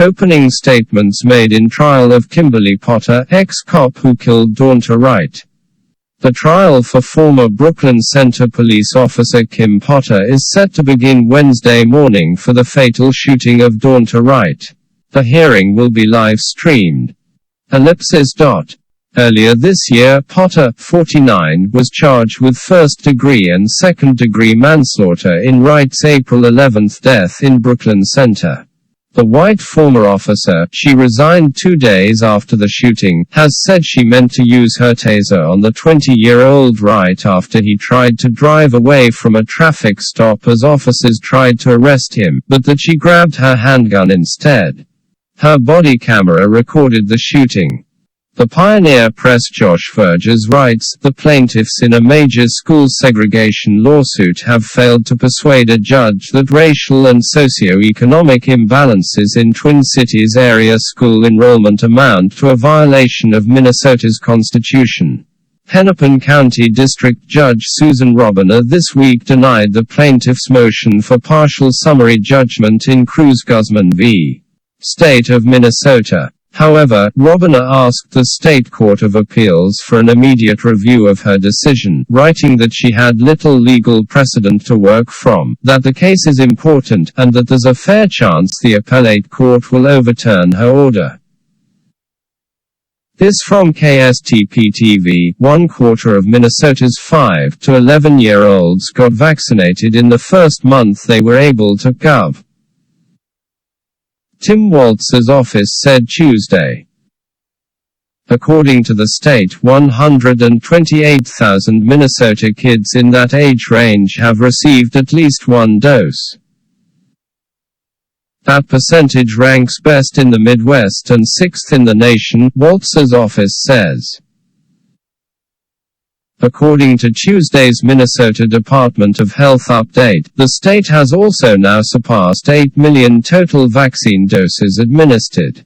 Opening statements made in trial of Kimberly Potter, ex-cop who killed Daunte Wright. The trial for former Brooklyn Center police officer Kim Potter is set to begin Wednesday morning for the fatal shooting of Daunte Wright. The hearing will be live-streamed. Earlier this year, Potter, 49, was charged with first-degree and second-degree manslaughter in Wright's April 11 death in Brooklyn Center. The white former officer, she resigned 2 days after the shooting, has said she meant to use her taser on the 20-year-old Wright after he tried to drive away from a traffic stop as officers tried to arrest him, but that she grabbed her handgun instead. Her body camera recorded the shooting. The Pioneer Press Josh Verges writes, the plaintiffs in a major school segregation lawsuit have failed to persuade a judge that racial and socio-economic imbalances in Twin Cities area school enrollment amount to a violation of Minnesota's Constitution. Hennepin County District Judge Susan Robiner this week denied the plaintiffs' motion for partial summary judgment in Cruz-Guzman v. State of Minnesota. However, Robiner asked the State Court of Appeals for an immediate review of her decision, writing that she had little legal precedent to work from, that the case is important, and that there's a fair chance the appellate court will overturn her order. This from KSTP-TV. 1/4 of Minnesota's 5 to 11-year-olds got vaccinated in the first month they were able to. Gov. Tim Walz's office said Tuesday. According to the state, 128,000 Minnesota kids in that age range have received at least one dose. That percentage ranks best in the Midwest and 6th in the nation, Walz's office says. According to Tuesday's Minnesota Department of Health update, the state has also now surpassed 8 million total vaccine doses administered.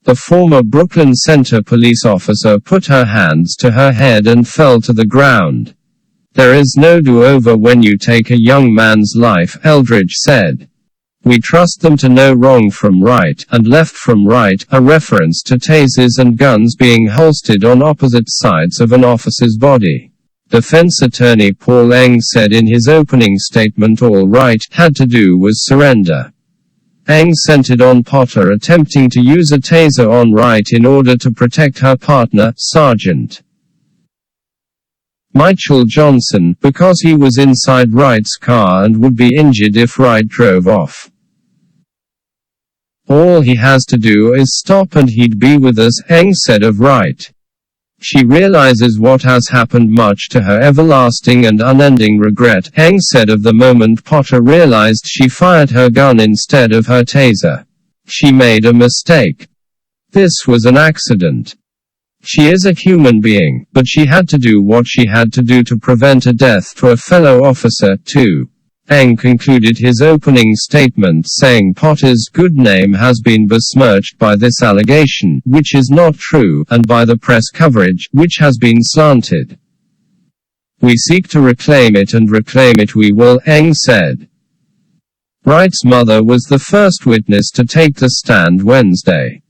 The former Brooklyn Center police officer put her hands to her head and fell to the ground. There is no do-over when you take a young man's life, Eldridge said. We trust them to know wrong from right, and left from right, a reference to tasers and guns being holstered on opposite sides of an officer's body. Defense attorney Paul Engh said in his opening statement all Wright had to do was surrender. Engh centered on Potter attempting to use a taser on Wright in order to protect her partner, Sergeant Mychal Johnson, because he was inside Wright's car and would be injured if Wright drove off. All he has to do is stop and he'd be with us, Engh said of Wright. She realizes what has happened much to her everlasting and unending regret, Engh said of the moment Potter realized she fired her gun instead of her taser. She made a mistake. This was an accident. She is a human being, but she had to do what she had to do to prevent a death to a fellow officer, too. Engh concluded his opening statement saying Potter's good name has been besmirched by this allegation, which is not true, and by the press coverage, which has been slanted. We seek to reclaim it and reclaim it we will, Engh said. Wright's mother was the first witness to take the stand Wednesday.